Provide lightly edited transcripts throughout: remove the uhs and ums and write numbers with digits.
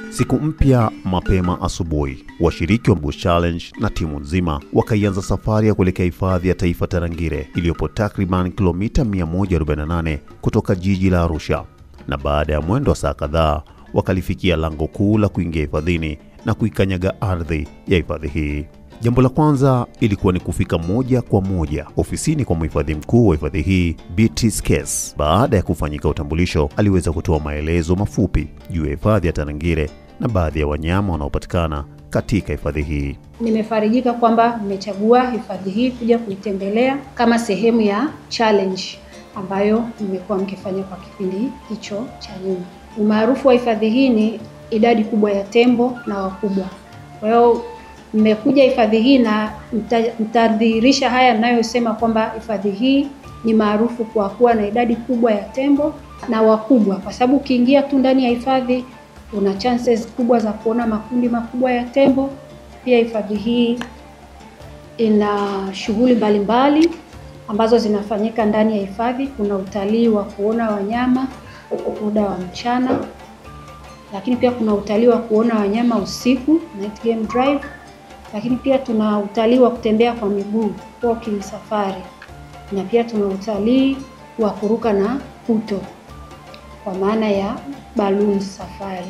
Siku mpya mapema asubuhi, washiriki wa Bush Challenge na timu nzima wakaianza safari ya kuelekea hifadhi ya taifa Tarangire iliyopo takriban kilomita 148 kutoka jiji la Arusha. Na baada ya mwendo wa saa kadhaa, wakalifikia lango kuu la kuingia hifadhini na kuikanyaga ardhi ya hifadhi hii. Jambo la kwanza ilikuwa ni kufika moja kwa moja ofisini kwa mhifadhi mkuu wa hifadhi hii, BT Skes. Baada ya kufanyika utambulisho, aliweza kutoa maelezo mafupi juu ya hifadhi ya Tarangire na baadhi ya wanyama wanaopatikana katika hifadhi hii. Nimefarijika kwamba nimechagua hifadhi hii kuja kuitembelea kama sehemu ya challenge ambayo nimekuwa mkifanya kwa kipindi hicho cha nyuma. Umaarufu wa hifadhi hii ni idadi kubwa ya tembo na wakubwa. Kwa hiyo nimekuja hifadhi hii na mtadhihirisha haya ninayosema kwamba hifadhi hii ni maarufu kwa kuwa na idadi kubwa ya tembo na wakubwa, kwa sababu ukiingia tu ndani ya hifadhi una chances kubwa za kuona makundi makubwa ya tembo. Pia hifadhi hii ina shughuli mbalimbali ambazo zinafanyika ndani ya hifadhi. Kuna utalii wa kuona wanyama muda wa mchana, lakini pia kuna utalii wa kuona wanyama usiku, night game drive, lakini pia tuna utalii wa kutembea kwa miguu, walking safari, na pia tuna utalii wa kuruka na puto kwa maana ya balloon safari.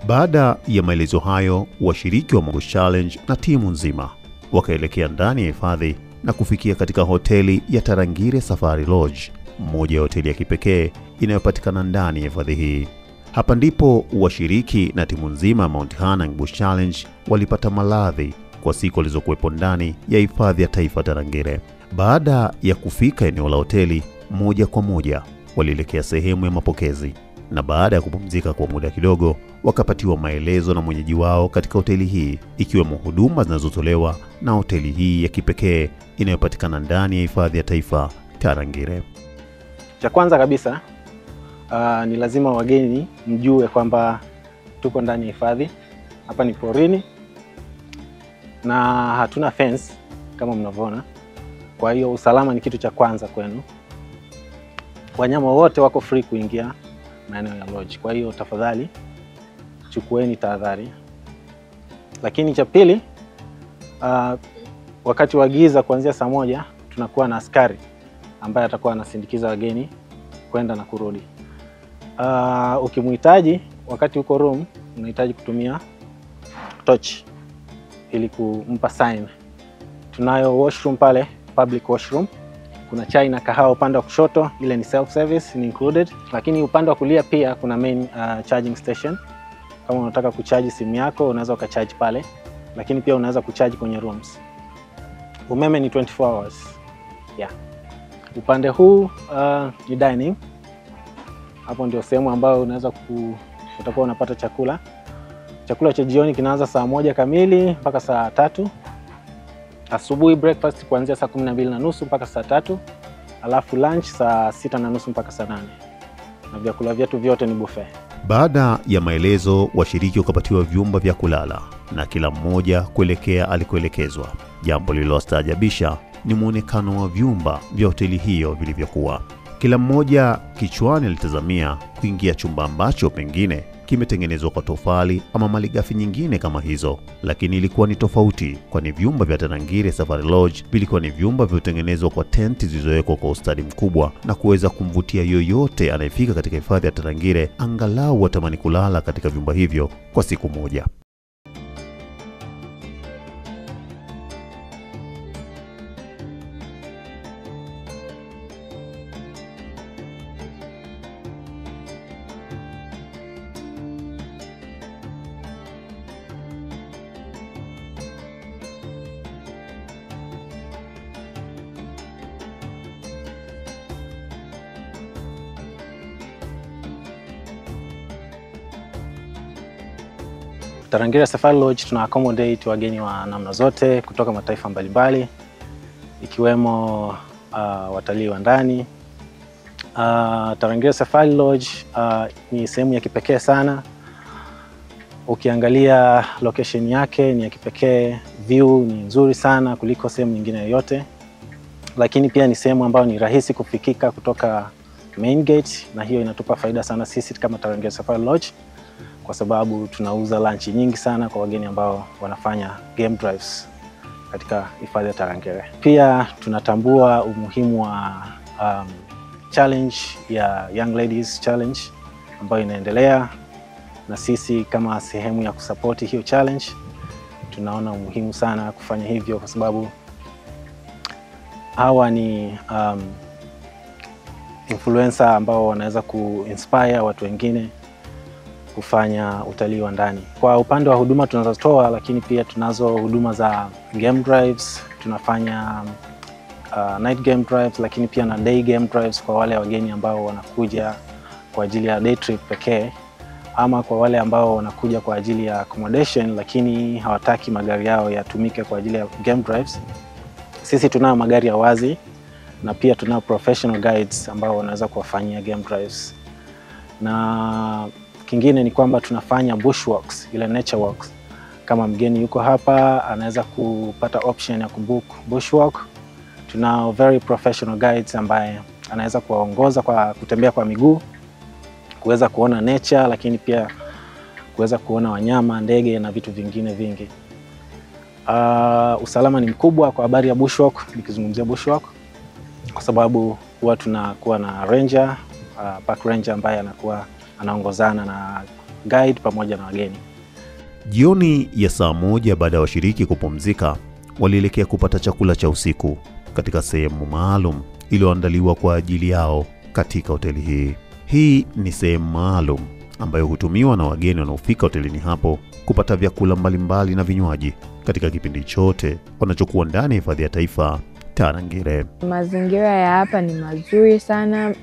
Baada ya maelezo hayo, washiriki wa Bush Challenge na timu nzima wakaelekea ndani ya hifadhi na kufikia katika hoteli ya Tarangire Safari Lodge, moja ya hoteli ya kipekee inayopatikana ndani ya hifadhi hii. Hapa ndipo washiriki na timu nzima Mount Hanang Bush Challenge walipata maladhi kwa siku walizokuwepo ndani ya hifadhi ya taifa Tarangire. Baada ya kufika eneo la hoteli, moja kwa moja walielekea sehemu ya mapokezi, na baada ya kupumzika kwa muda kidogo, wakapatiwa maelezo na mwenyeji wao katika hoteli hii, ikiwemo huduma zinazotolewa na hoteli hii ya kipekee inayopatikana ndani ya hifadhi ya taifa Tarangire. Cha kwanza kabisa, ni lazima wageni mjue kwamba tuko ndani ya hifadhi. Hapa ni porini na hatuna fence kama mnavyoona. Kwa hiyo usalama ni kitu cha kwanza kwenu. Wanyama wote wako free kuingia maeneo ya lodge. Kwa hiyo tafadhali chukueni tahadhari. Lakini cha pili, wakati wa giza kuanzia saa 1 tunakuwa na askari ambaye atakuwa anasindikiza wageni kwenda na kurudi. Ukimhitaji wakati uko room, unahitaji kutumia torch ili kumpa sign. Tunayo washroom pale, public washroom. Kuna chai na kahawa upande wa kushoto, ile ni self service, ni included. Lakini upande wa kulia pia kuna main charging station. Kama unataka kuchaji simu yako, unaweza ukacharge pale, lakini pia unaweza kucharge kwenye rooms. Umeme ni 24 hours. Yeah. Upande huu ni dining. Hapo ndio sehemu ambayo unaweza utakuwa unapata chakula. Chakula cha jioni kinaanza saa 1 kamili mpaka saa 3. Asubuhi breakfast kuanzia saa 12:30 mpaka saa 3. Alafu lunch saa 6:30 mpaka saa 8. Na vyakula vyetu vyote ni buffet. Baada ya maelezo, washiriki wakapatiwa vyumba vya kulala na kila mmoja kuelekea alikoelekezwa. Jambo lililostaajabisha ni muonekano wa vyumba vya hoteli hiyo vilivyokuwa. Kila mmoja kichwani alitazamia kuingia chumba ambacho pengine kimetengenezwa kwa tofali ama malighafi nyingine kama hizo, lakini ilikuwa ni tofauti, kwani vyumba vya Tarangire Safari Lodge vilikuwa ni vyumba vilivyotengenezwa kwa tenti zilizowekwa kwa ustadi mkubwa na kuweza kumvutia yoyote anayefika katika hifadhi ya Tarangire angalau watamani kulala katika vyumba hivyo kwa siku moja. Tarangire Safari Lodge tuna accommodate wageni wa namna zote kutoka mataifa mbalimbali, ikiwemo watalii wa ndani. Tarangire Safari Lodge ni sehemu ya kipekee sana. Ukiangalia location yake ni ya kipekee, view ni nzuri sana kuliko sehemu nyingine yoyote. Lakini pia ni sehemu ambayo ni rahisi kufikika kutoka main gate, na hiyo inatupa faida sana sisi kama Tarangire Safari Lodge. kwa sababu tunauza lunch nyingi sana kwa wageni ambao wanafanya game drives katika hifadhi ya Tarangire. Pia tunatambua umuhimu wa challenge ya Young Ladies Challenge ambayo inaendelea, na sisi kama sehemu ya kusupport hiyo challenge tunaona umuhimu sana kufanya hivyo, kwa sababu hawa ni influencer ambao wanaweza kuinspire watu wengine kufanya utalii wa ndani. Kwa upande wa huduma tunazotoa, lakini pia tunazo huduma za game drives, tunafanya night game drives, lakini pia na day game drives kwa wale wageni ambao wanakuja kwa ajili ya day trip pekee, ama kwa wale ambao wanakuja kwa ajili ya accommodation lakini hawataki magari yao yatumike kwa ajili ya game drives. Sisi tunao magari ya wazi na pia tunao professional guides ambao wanaweza kuwafanyia game drives. Na kingine ni kwamba tunafanya bushwalks, ile nature walks. Kama mgeni yuko hapa anaweza kupata option ya kubook bushwalk. Tunao very professional guides ambaye anaweza kuwaongoza kwa kutembea kwa miguu, kuweza kuona nature, lakini pia kuweza kuona wanyama, ndege na vitu vingine vingi. Usalama ni mkubwa kwa habari ya bushwalk, nikizungumzia bushwalk, kwa sababu huwa tunakuwa na ranger, park ranger ambaye anakuwa anaongozana na guide pamoja na wageni. Jioni ya saa 1 baada ya washiriki kupumzika, walielekea kupata chakula cha usiku katika sehemu maalum iliyoandaliwa kwa ajili yao katika hoteli hii. Hii ni sehemu maalum ambayo hutumiwa na wageni wanaofika hotelini hapo kupata vyakula mbalimbali na vinywaji katika kipindi chote wanachokuwa ndani ya hifadhi ya taifa Tarangire. Mazingira ya hapa ni mazuri sana.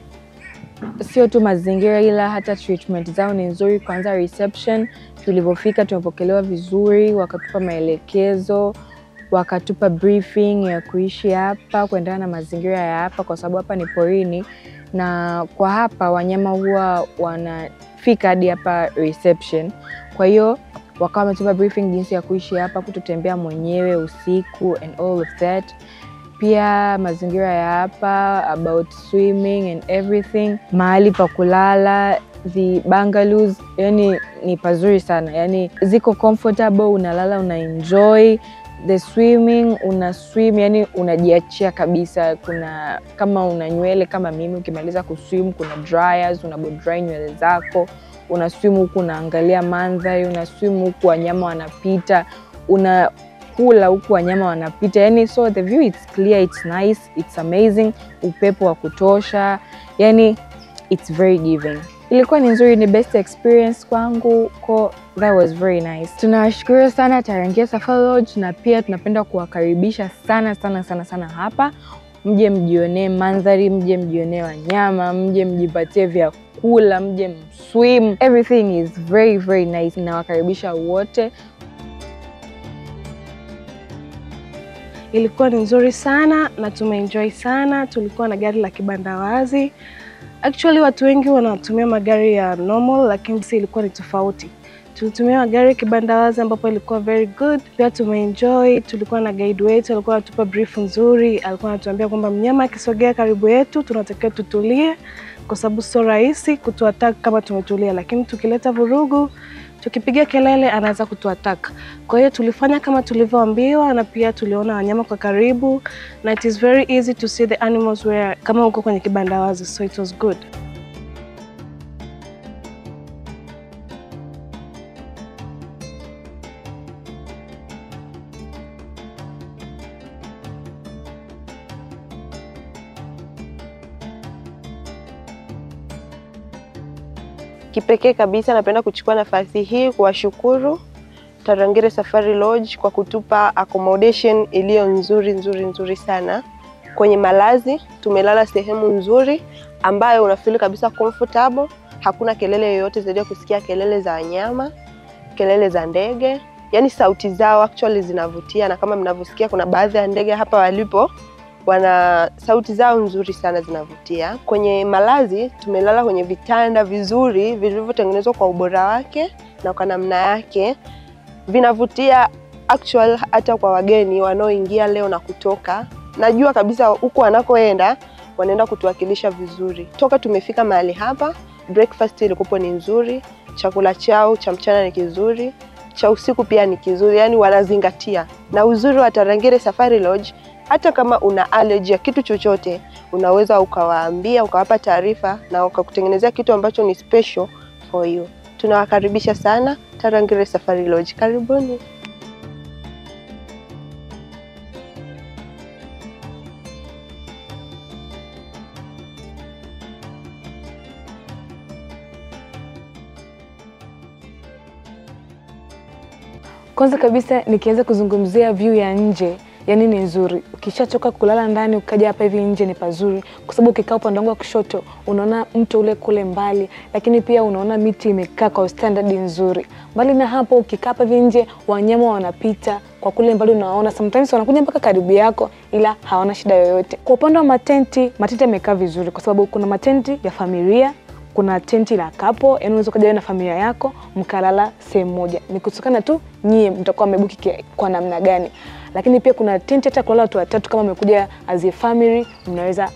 Sio tu mazingira, ila hata treatment zao ni nzuri. Kwanza reception, tulipofika tumepokelewa vizuri, wakatupa maelekezo, wakatupa briefing ya kuishi hapa kuendana na mazingira ya hapa, kwa sababu hapa ni porini na kwa hapa wanyama huwa wanafika hadi hapa reception. Kwa hiyo wakawa wametupa briefing jinsi ya kuishi hapa, kututembea mwenyewe usiku and all of that. Pia mazingira ya hapa, about swimming and everything, mahali pa kulala, the bungalows, yani ni pazuri sana, yani ziko comfortable, unalala unaenjoy the swimming, una swim, yani unajiachia kabisa. Kuna kama una nywele kama mimi, ukimaliza kuswim kuna dryers, una dry nywele zako, una swim huku unaangalia mandhari, una swim huku wanyama wanapita, una kula huku wanyama wanapita, yani so the view it's clear, it's nice, it's amazing, upepo wa kutosha, yani it's very giving. Ilikuwa ni nzuri, ni best experience kwangu, that was very nice. Tunawashukuru sana Tarangire Safari Lodge, na pia tunapenda kuwakaribisha sana sana sana sana hapa. Mje mjionee mandhari, mje mjionee wanyama, mje mjipatie vyakula, mje mswim. Everything is very very nice. Nawakaribisha wote. Ilikuwa ni nzuri sana na tumeenjoy sana. Tulikuwa na gari la kibandawazi. Actually watu wengi wanatumia magari ya normal, lakini sisi ilikuwa ni tofauti. Tulitumia magari ya kibandawazi ambapo ilikuwa very good. Pia tumeenjoy, tulikuwa na guide wetu, alikuwa anatupa brief nzuri, alikuwa anatuambia kwamba mnyama akisogea karibu yetu tunatakiwa tutulie, kwa sababu sio rahisi kutuattack kama tumetulia, lakini tukileta vurugu, tukipiga kelele anaweza kutuattack. Kwa hiyo tulifanya kama tulivyoambiwa, na pia tuliona wanyama kwa karibu, na it is very easy to see the animals where kama uko kwenye kibandawazi, so it was good. Kipekee kabisa napenda kuchukua nafasi hii kuwashukuru Tarangire Safari Lodge kwa kutupa accommodation iliyo nzuri sana. Kwenye malazi tumelala sehemu nzuri ambayo unafeel kabisa comfortable, hakuna kelele yoyote zaidi ya kusikia kelele za wanyama, kelele za ndege. Yani sauti zao actually zinavutia, na kama mnavyosikia kuna baadhi ya ndege hapa walipo wana sauti zao nzuri sana zinavutia. Kwenye malazi tumelala kwenye vitanda vizuri vilivyotengenezwa kwa ubora wake na kwa namna yake, vinavutia actual hata kwa wageni wanaoingia leo na kutoka. Najua kabisa huko wanakoenda wanaenda kutuwakilisha vizuri. Toka tumefika mahali hapa breakfast ilikuwa ni nzuri, chakula chao cha mchana ni kizuri, cha usiku pia ni kizuri, yani wanazingatia. Na uzuri wa Tarangire Safari Lodge, hata kama una allergy ya kitu chochote, unaweza ukawaambia, ukawapa taarifa na wakakutengenezea kitu ambacho ni special for you. Tunawakaribisha sana Tarangire Safari Lodge. Karibuni. Kwanza kabisa nikianza kuzungumzia view ya nje, yani ni nzuri. Ukishachoka kulala ndani ukaja hapa hivi nje ni pazuri, kwa sababu ukikaa upande wangu wa kushoto unaona mto ule kule mbali, lakini pia unaona miti imekaa kwa standard nzuri. Mbali na hapo ukikaa hapa hivi nje wanyama wanapita kwa kule mbali, unaona sometimes wanakuja mpaka karibu yako ila hawana shida yoyote. Kwa upande wa matenti yamekaa vizuri kwa sababu kuna matenti ya familia, kuna tenti la couple, yani unaweza kuja na familia yako mkalala sehemu moja. Ni kutokana tu nyie mtakuwa mmebuki kwa namna gani. Lakini pia kuna tenti hata kulala watu watatu, kama mmekuja as a family mnaweza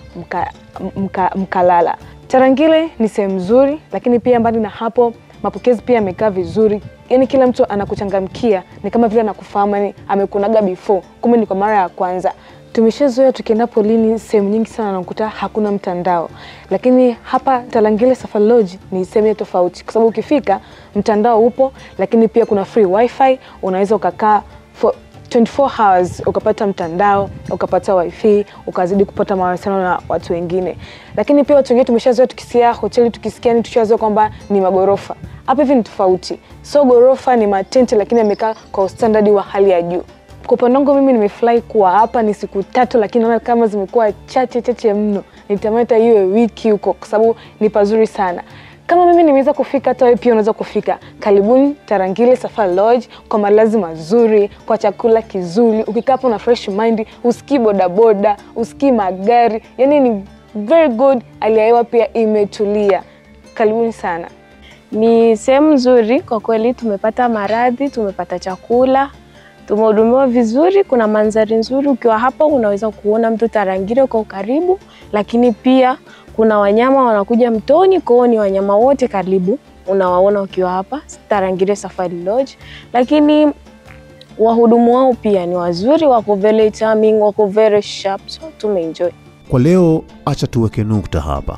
mkalala. Tarangire ni sehemu nzuri, lakini pia mbali na hapo mapokezi pia yamekaa vizuri. Yani kila mtu anakuchangamkia, ni kama vile anakufahamu, yani amekunaga before, kumbe ni kwa mara ya kwanza. Tumeshazoea tukienda polini sehemu nyingi sana unakuta hakuna mtandao. Lakini hapa Tarangire Safari Lodge ni sehemu tofauti, kwa sababu ukifika mtandao upo, lakini pia kuna free wifi, unaweza ukakaa for 24 hours ukapata mtandao, ukapata wifi, ukazidi kupata mawasiliano na watu wengine. Lakini pia watu wengine tumeshazoea tukisikia hoteli, tukisikia ni tushazoea kwamba ni magorofa. Hapa hivi ni tofauti. So gorofa ni matenti, lakini yamekaa kwa standard wa hali ya juu. Kwa upande wangu mimi nimefly kuwa hapa ni siku 3, lakini naona kama zimekuwa chache mno. Nitamani iwe wiki huko kwa sababu ni pazuri sana. Kama mimi nimeweza kufika, hata wewe pia unaweza kufika. Karibuni Tarangire Safari Lodge kwa malazi mazuri, kwa chakula kizuri. Ukikaa hapo na fresh mind, usikii bodaboda, usikii magari. Yani ni very good, hali ya hewa pia imetulia. Karibuni sana. Ni sehemu nzuri kwa kweli, tumepata maradhi, tumepata chakula, tumehudumiwa vizuri, kuna mandhari nzuri. Ukiwa hapa unaweza kuona mto Tarangire kwa ukaribu, lakini pia kuna wanyama wanakuja mtoni, kwa hiyo ni wanyama wote karibu unawaona ukiwa hapa Tarangire Safari Lodge. Lakini wahudumu wao pia ni wazuri, wako very charming, wako very sharp, so tumeenjoy. Kwa leo acha tuweke nukta hapa.